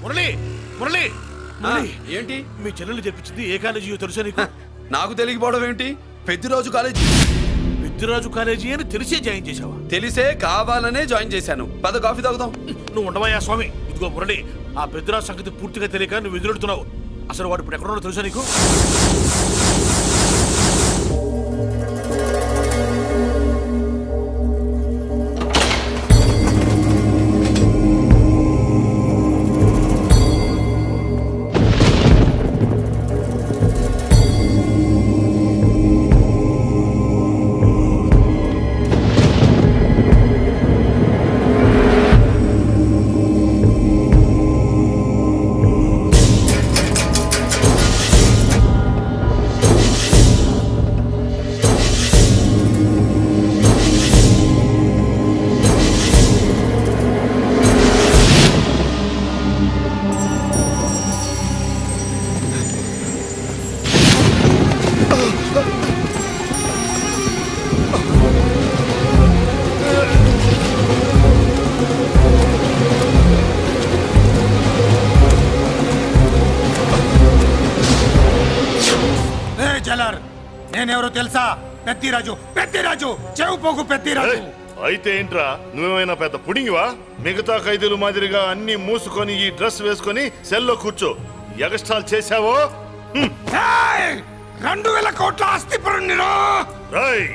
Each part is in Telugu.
మురళి మురళి ఏంటి మీ చెల్లెలు చెప్పించింది ఏ కాలేజీ తెలుసా నీకు? నాకు తెలియకపోవడం ఏంటి? పెద్దిరాజు కాలేజీ. పెద్దిరాజు కాలేజీ అని తెలిసే జాయిన్ చేసావా? తెలిసే కావాలనే జాయిన్ చేశాను. పద కాఫీ తాగుదాం. నువ్వు ఉండవయ్యా స్వామి. ఇదిగో మురళి, ఆ పెద్దిరాజు సంగతి పూర్తిగా తెలియక నువ్వు ఎదురెడుతున్నావు. అసలు వాడు ఇప్పుడు ఎక్కడున్నాడో తెలుసా నీకు? నేనెవరో తెలుసా? పెద్దిరాజు, పెద్దిరాజు, చెవు పోగు పెద్దిరాజు. అయితే ఏంట్రా, నువ్వేమైనా పెద్ద పుడింగివా? మిగతా ఖైదీలు మాదిరిగా అన్ని మూసుకొని ఈ డ్రెస్ వేసుకొని సెల్లో కూర్చో. ఎగస్ట్రాల్ చేశావో 2000 కోట్ల ఆస్తి పరుణ్ణిరా. రాయ్,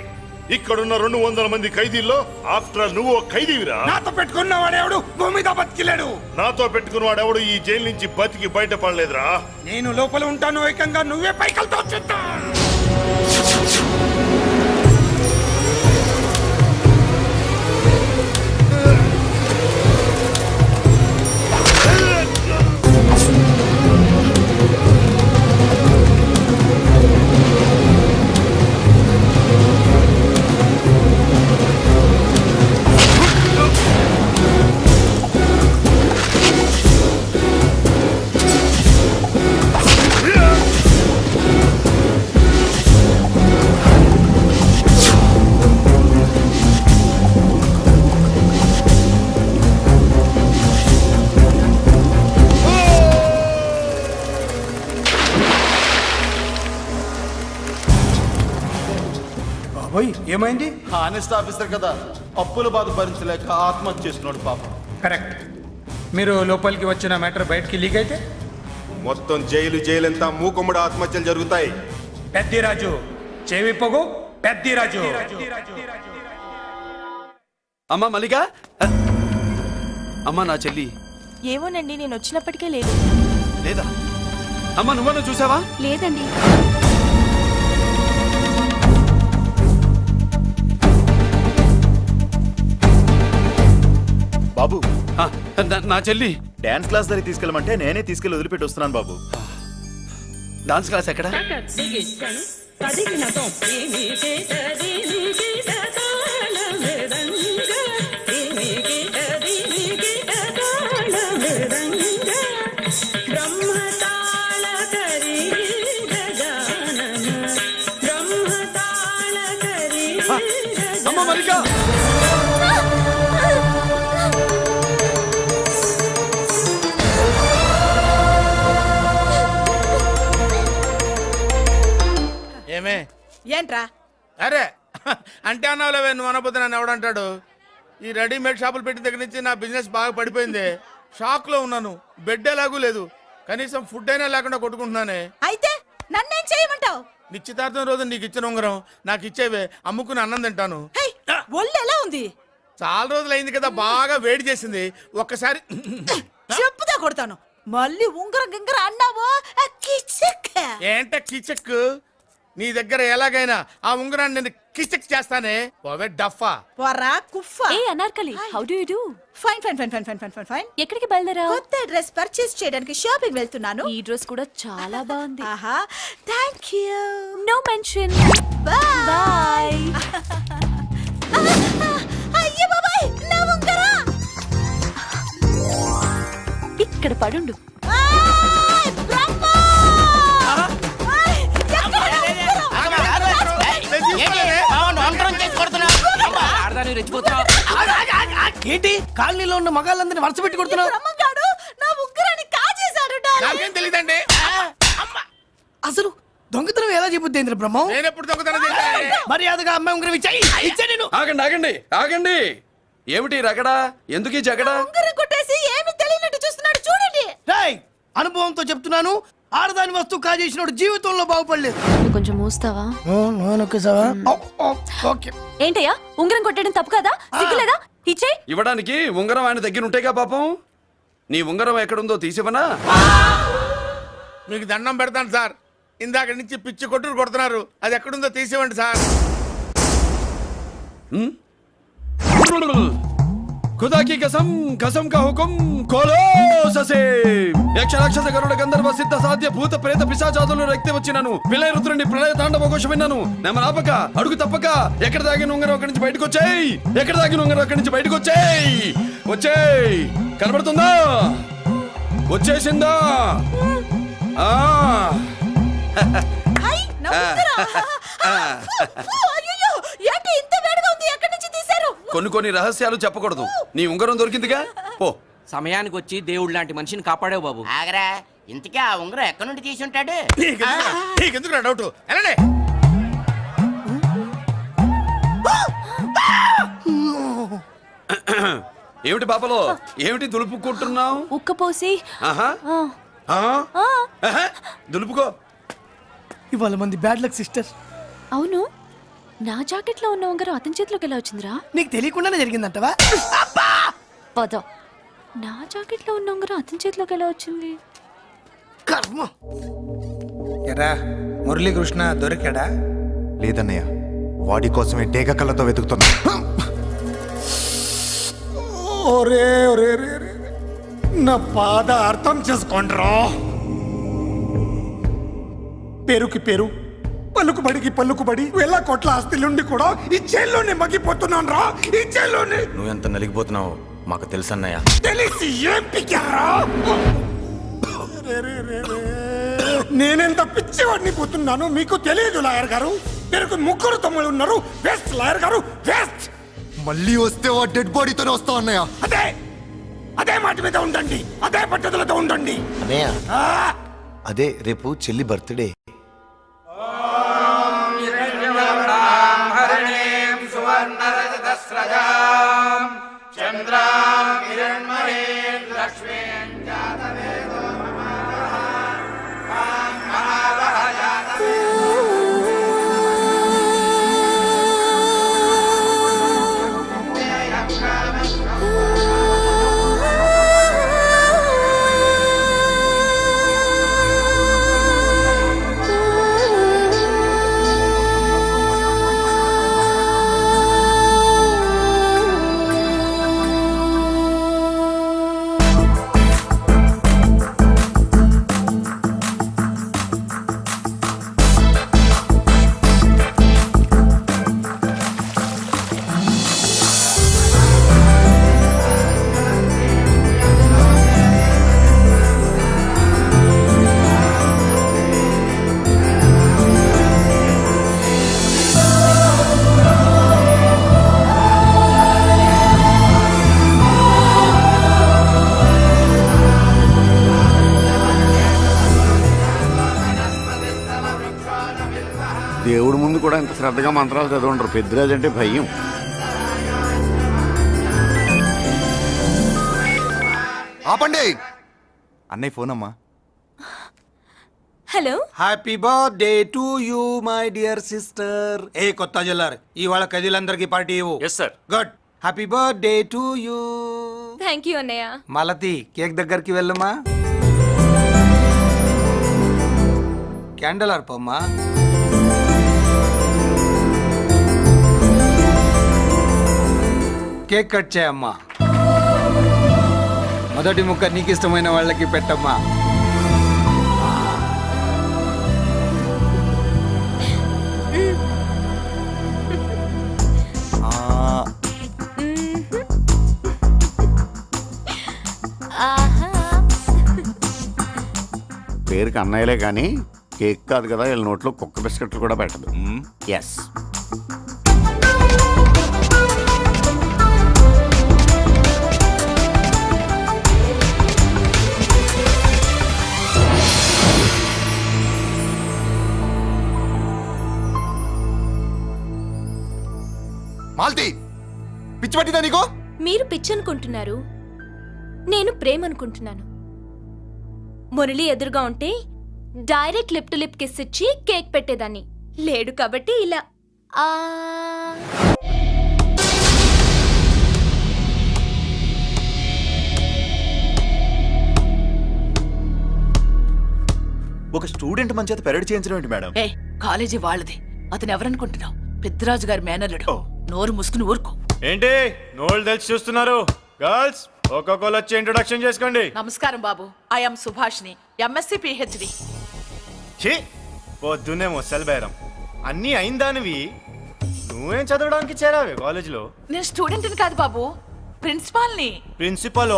ఇక్కడున్న 200 మంది ఖైదీల్లో ఆఫ్టర్ నువ్వు ఒక ఖైదీవిరా. నాతో పెట్టుకున్న వాడెవడు భూమి మీద బతికిలేడు. నాతో పెట్టుకున్న వాడెవడు ఈ జైలు నుంచి బతికి బయటపడలేదురా. నేను లోపల ఉంటాను, ఏకంగా నువ్వే పైకలతో వచ్చేద్దా. ఏమైంది? హానెస్ట్ ఆఫీసర్ కదా, అప్పుల బాధ భరించలేక ఆత్మహత్య చేసుకున్నాడు పాపం. కరెక్ట్. మీరు లోపలికి వచ్చిన మ్యాటర్ బయటికి లీక్ అయితే మొత్తం జైలు అంతా మూకుమ్మడి ఆత్మహత్యలు జరుగుతాయి. పెద్దిరాజు, చెవి పొగు పెద్దిరాజు. అమ్మా మల్లిక, అమ్మా నా చెల్లి. ఏమోనండి, నేను వచ్చినప్పటికే లేదు. లేదా? అమ్మా నువ్వన్నా చూసావా? లేదండి. బాబు, నా చెల్లి డాన్స్ క్లాస్ దగ్గర తీసుకెళ్ళమంటే నేనే తీసుకెళ్ళి వదిలిపెట్టి వస్తున్నాను బాబు. డాన్స్ క్లాస్ ఎక్కడ? అమ్మ మల్లిక, ఏమే ఏంట్రా? అరే అంటే అన్నావులేవే, నువ్వు అనబోతే నన్ను ఎవడంటాడు? ఈ రెడీమేడ్ షాపులు పెట్టిన దగ్గర నుంచి నా బిజినెస్ బాగా పడిపోయింది. షాక్ లో ఉన్నాను. బెడ్ ఎలాగూ లేదు, కనీసం ఫుడ్ అయినా లేకుండా కొట్టుకుంటున్నానే. అయితే నన్నేం చేయమంటావు? నిశ్చితార్థం రోజు నీకు ఇచ్చిన ఉంగరం నాకు ఇచ్చేవే, అమ్ముకుని అన్నం తింటాను. ఒళ్ళు ఎలా ఉంది? చాలా రోజులు అయింది కదా, బాగా వేడి చేసింది. ఒక్కసారి చెప్పుదా కొడతాను. మళ్ళీ ఉంగరం గింగర అన్నావో ఏంట కిచక్? నీ దగ్గర ఎలాగైనా ఆ ఉంగరాన్ని నేను కిచక్ చేస్తానే. పోవే డఫా. వరా కుఫా. ఏ Anarkali, how do you do? Fine fine fine fine fine fine fine. ఎక్కడికి బయలుదేరావు? కొత్త డ్రెస్ పర్చేస్ చేయడానికి షాపింగ్ వెళ్తున్నాను. ఈ డ్రెస్ కూడా చాలా బాగుంది. ఆహా, థాంక్యూ. No mention. బై. అయ్యో బాబాయ్, నా ఉంగరా ఇక్కడ పడుండు. ఏంటి కాలనీలో ఉన్న మగాళ్ళందరినీ వరుస పెట్టి కొడుతున్నావు? నా ఉంగరాన్ని నాకేం తెలియదండి. అసలు దొంగతనం ఎలా చెబుద్ది బ్రహ్మం? నేను ఎప్పుడు దొంగతనం చేశానండి? మర్యాదగా అమ్మాయి ఉంగరం ఇచ్చాయి. నేను ఆగండి ఆగండి ఆగండి. ఏమిటి రగడా? ఎందుకు ఈ జగడా? ఉంగరం కొట్టేసి ఏమి తెలియనట్టు చూస్తున్నాడు చూడండి. రేయ్, అనుభవంతో చెప్తున్నాను, ఆడదాని వస్తువు కాజేసినోడు జీవితంలో బాగుపడలేదు. కొంచెం మూస్తావా? ఓకే. ఏంటయ్యా ఉంగరం కొట్టడం తప్పు కదా? సిగ్గులేదా? ఇచ్చే. ఇవ్వడానికి ఉంగరం ఆయన దగ్గర ఉంటేగా పాపం. నీ ఉంగరం ఎక్కడుందో తీసివనా? మీకు దండం పెడతాను సార్, ఇందాక నుంచి పిచ్చి కొట్టుడు కొడుతున్నారు, అది ఎక్కడుందో తీసివ్వండి సార్. खुदा की कसम कसम का हुकुम खोलो ससे యక్ష రాక్షస గరుడ గంధర్వ సిద్ధ సాధ్య భూత ప్రేత పిశాచాదులను రక్తి వచ్చినాను విలయ రుద్రుని ప్రళయ తాండవ ఘోష విన్నాను నెమరాపక అడుగు తప్పక ఎక్కడ దాగిన ఉంగరం అక్కడి నుంచి బయటకు వచ్చేయ్ ఎక్కడ దాగిన ఉంగరం అక్కడి నుంచి బయటకు వచ్చేయ్ వచ్చేయ్ కనబడుతుందా వచ్చేసిందా ఆ హై నా ఉంగరం. అయ్యో ఏంటి ఇంత వేడిగా ఉంది? ఎక్కడి నుంచి తీశారు? కొన్ని రహస్యాలు చెప్పకూడదు నీ ఉంగరం దొరికిందిగా పో సమయానికి వచ్చి దేవుడు లాంటి మనిషిని కాపాడావు బాబు. ఆగరా, ఇంతకీ ఆ ఉంగరం ఎక్కడి నుండి తీసి ఉంటాడు? నీకెందుకు డౌట్? ఎలానే ఏమిటి పాపలో ఏమిటి దులుపుకుంటున్నావు ఉక్కపోసి ఆహా ఆహా దులుపుకో ఇవాళ మంది బ్యాడ్ లక్ సిస్టర్. అవును, నా జాకెట్ లో ఉన్న ఉంగరం అతని చేతిలోకి ఎలా వచ్చిందిరా? నీకు తెలియకుండానే జరిగిందంటవా? పద. నా జాకెట్ లో ఉన్న ఉంగరం అతని చేతిలోకి ఎలా వచ్చింది? కర్మ. ఎరా మురళీకృష్ణ దొరికాడా? లేదన్నయ్య, వాడి కోసమే డేగ కళ్ళతో వెతుకుతున్నా. ఒరే ఒరే రే రే. నా బాధ అర్థం చేసుకోండిరా. పేరుకి పేరు, పలుకుబడికి పలుకుబడి వేల కోట్ల ఆస్తిలుండి కూడా ఈ జైల్లోనే మగ్గిపోతున్నాను రా, ఈ జైల్లోనే. నువ్వెంత నలిగిపోతున్నావు మాకు తెలుసన్నయ్య. తెలిసి ఏం పిక్కారా? నేనెంత పిచ్చివాడిని పోతున్నాను మీకు తెలియదు లాయర్ గారు. పేరుకు ముగ్గురు తమ్ముళ్ళు ఉన్నారు. వేస్ట్ లాయర్ గారు, వేస్ట్. మళ్ళీ వస్తే ఆ డెడ్ బాడీతోనే వస్తావు అన్నయ్య. అదే అదే మాట మీద ఉండండి, అదే పట్టుదలతో ఉండండి. అన్నయ్య, ఆ! అదే రేపు చెల్లి బర్త్డే. దేవుడి ముందు కూడా ఇంత శ్రద్ధగా మంత్రాలు చదవంటారు. పెద్దరాజు అంటే భయం. ఆపండి. అన్నయ్య ఫోన్ అమ్మా. Hello. Happy birthday to you my dear sister. ఏ కొత్త జల్లార్, ఇవాళ కదిలందరికీ పార్టీ ఇవ్వు. Yes sir. Good. Happy birthday to you. Thank you అన్నయ్య. మలతి కేక్ దగ్గరికి వెళ్ళమ్మా. క్యాండల్ అర్పమ్మా. కేక్ కట్ చేయమ్మా. మొదటి ముక్క నీకు ఇష్టమైన వాళ్ళకి పెట్టమ్మా. పేరుకి అన్నయ్యలే కానీ కేక్ కాదు కదా, వీళ్ళ నోట్లో కుక్క బిస్కెట్లు కూడా పెట్టదు. ఎస్. మాల్తి పిచ్చి పట్టిందా నీకు? మీరు పిచ్చి అనుకుంటున్నారు, నేను ప్రేమ అనుకుంటున్నాను. మురళి ఎదురుగా ఉంటే direct lip to lip kiss ఇచ్చి కేక్ పెట్టేదాన్ని. లేడు కాబట్టి ఇలా ఆ ఒక స్టూడెంట్ మన చేత పెరడ్ చేయించడం ఏంటి మేడం? ఏ కాలేజీ వాళ్ళది, అతను ఎవరనుకుంటున్నావు? పెద్దరాజు గారి మేనల్లుడు. నోరు ముసుకుని ఊరుకో. ఏంటి నోళ్ళు తెలిసి చూస్తున్నారు? గర్ల్స్ ఒక్కొక్కరు వచ్చి ఇంట్రొడక్షన్ చేసుకోండి. నమస్కారం బాబు, ఐఎమ్ సుభాష్ని, ఎంఎస్సి పిహెచ్డి. ఛీ పొద్దున్నే మొసలు బేరం అన్నీ అయిందానివి. నువ్వేం చదవడానికి చేరావే కాలేజీలో? నేను స్టూడెంట్ని కాదు బాబు, ప్రిన్సిపాల్ని. ప్రిన్సిపల్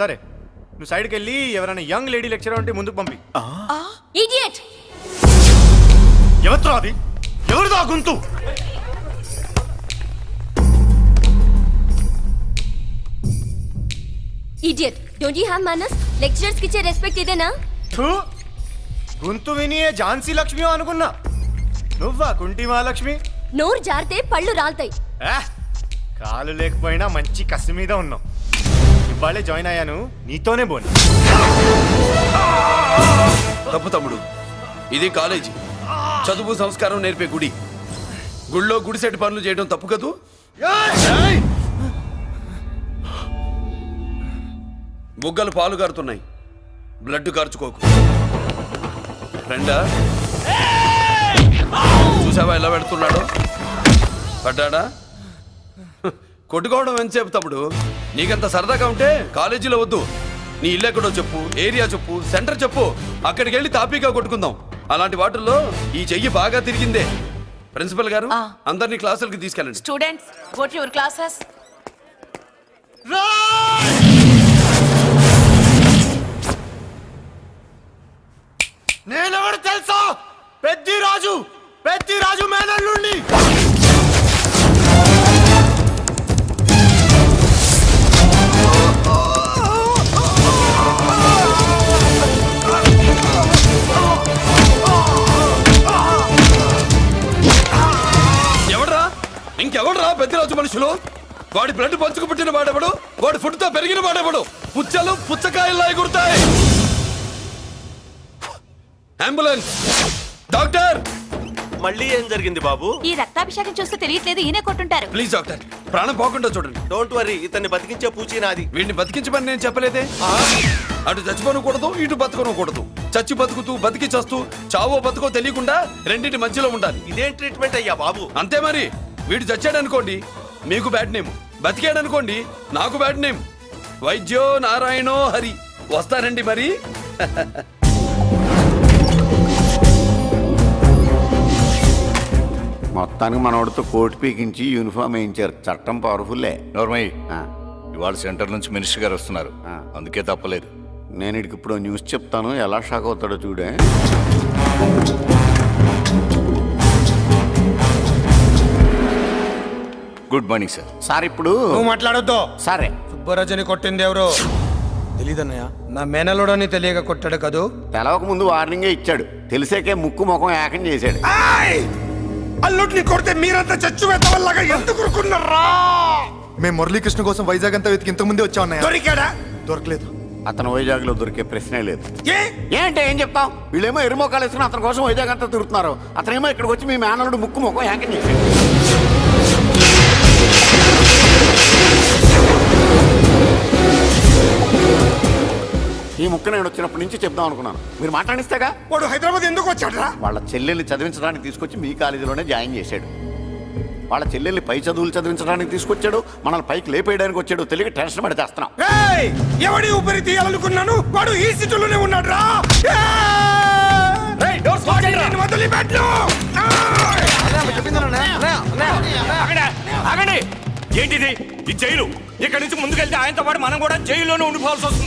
సరే, నువ్వు సైడ్కి వెళ్ళి ఎవరైనా యంగ్ లేడీ లెక్చరర్ ఉంటే ముందుకు పంపి. ఇడియట్! ఎవరితో అది? ఎవరిదో ఆ గొంతు? Idiot! Don't you have manners? Lecturers కి ఇచ్చే రెస్పెక్ట్ ఇదేనా? థూ, గొంతు విని ఏ ఝాన్సీ లక్ష్మి అనుకున్నా. నువ్వా కుంటి మహాలక్ష్మి? నోరు జారితే పళ్ళు రాల్తాయి. కాలు లేకపోయినా మంచి కసి మీద ఉన్నావు. ఇవాళే జాయిన్ అయ్యాను, నీతోనే బోను. తప్పు తమ్ముడు, ఇది కాలేజీ, చదువు సంస్కారం నేర్పే గుడి. గుళ్ళో గుడిసెట్టి పనులు చేయడం తప్పు కదూ? ఏయ్! బుగ్గలు పాలు గారుతున్నాయి, బ్లడ్ కార్చుకోకు. ఫ్రెండా, చూసావా ఎలా పెడుతున్నాడు? పడ్డాడా? కొట్టుకోవడం ఎంతసేపు తమ్ముడు? నీకంత సరదాగా ఉంటే కాలేజీలో వద్దు. నీ ఇల్లు ఎక్కడో చెప్పు, ఏరియా చెప్పు, సెంటర్ చెప్పు, అక్కడికి వెళ్ళి తాపీగా కొట్టుకుందాం. అలాంటి వాటిల్లో ఈ చెయ్యి బాగా తిరిగిందే. ప్రిన్సిపల్ గారు, అందరినీ క్లాసులకి తీసుకెళ్ళండి. Students, go to your classes. నేనెవరు తెలుసా? పెద్దిరాజు, పెద్దిరాజు మేనల్లుండి. ఎవడ్రా? ఇంకెవడ్రా పెద్దరాజు మనుషులు? వాడి బ్లడ్ పంచుకు పుట్టిన వాడెవడు? వాడి ఫుడ్ తో పెరిగిన వాడెవడు? పుచ్చలు పుచ్చకాయల్లా ఎగురుతాయి. అంబులెన్స్! డాక్టర్! మళ్ళీ ఏం జరిగింది బాబు? ఈ రక్తాభిషేకం చూస్తే తెలియట్లేదు, ఈయనే కొట్టుంటారు. ప్లీజ్ డాక్టర్, ప్రాణం పోకుండా చూడండి. డోంట్ వరీ, ఇతన్ని బతికించే పూచి నాది. వీడిని బతికించమని నేను చెప్పలేదే. అటు చచ్చిపోనకూడదు, ఇటు బతకనకూడదు. చచ్చి బతుకుతూ, బతికి చస్తూ, చావో బతుకో తెలియకుండా రెండింటి మధ్యలో ఉండాలి. ఇదేం ట్రీట్మెంట్ అయ్యా బాబు? అంతే మరి. వీడు చచ్చాడనుకోండి, మీకు బ్యాడ్ నేమ్. బతికాడనుకోండి, నాకు బ్యాడ్ నేమ్. వైద్యో నారాయణో హరి. వస్తారండి మరి. మొత్తానికి మనోడితో కోట్ పీకించి యూనిఫామ్ వేయించారు. చట్టం పవర్ఫుల్లే. నోర్మయ్య, ఇవాళ సెంటర్ నుంచి మినిస్టర్ గారు వస్తున్నారు, అందుకే తప్పలేదు. నేను ఇడికి ఇప్పుడు న్యూస్ చెప్తాను, ఎలా షాక్ అవుతాడో చూడే. Good morning sir. సార్ ఇప్పుడు నువ్వు మాట్లాడొద్దు. సరే, సుబ్బరాజుని కొట్టింది ఎవరు? తెలీదన్నయ్య, నా మేనలోడని తెలియక కొట్టాడు కదూ. తెలవక ముందు వార్నింగే ఇచ్చాడు, తెలిసాకే ముక్కు ముఖం ఏకం చేశాడు. అల్లుడిని కొడితే మీరంతా చచ్చు వెతవల్లాగా ఎందుకు ఊరుకున్నారా? మేము మురళీకృష్ణ కోసం వైజాగ్ అంతా వెతికి ఇంతకు ముందే వచ్చా ఉన్నాయా? దొరికాడా? దొరకలేదు. అతను వైజాగ్ లో దొరికే ప్రశ్నే లేదు. ఏ? ఏంటి ఏం చెప్తాం? వీళ్ళేమో ఎరుమోకాలు వేసుకుని అతని కోసం వైజాగ్ అంతా తిరుగుతున్నారు. అతనేమో ఇక్కడికి వచ్చి మీ మేనలుడు ముక్కు ముఖం ఏకం చేశాడు. ఈ ముక్క నేను వచ్చినప్పటి నుంచి చెప్దాం అనుకున్నాను, మీరు మాట్లాడిస్తేగా. వాడు హైదరాబాద్ ఎందుకు వచ్చాడరా? వాళ్ళ చెల్లెల్ని చదివించడానికి తీసుకొచ్చి మీ కాలేజీలోనే జాయిన్ చేశాడు. వాళ్ళ చెల్లెల్ని పై చదువులు చదివించడానికి తీసుకొచ్చాడు, మనల్ని పైకి లేపేయడానికి వచ్చాడు. తెలియక టెన్షన్ పడి చేస్తున్నాం. ఏయ్! ఎవడి ఊపిరి తీయాలనుకున్నాను, వాడు ఈ సిటీలోనే ఉన్నాడు రా. వదిలిపెట్టు. ఏంటిది? ఈ జైలు. ఇక్కడ నుంచి ముందుకెళ్తే ఆయనతో పాటు మనం కూడా జైల్లోనే ఉండిపోవాల్సి వస్తుంది.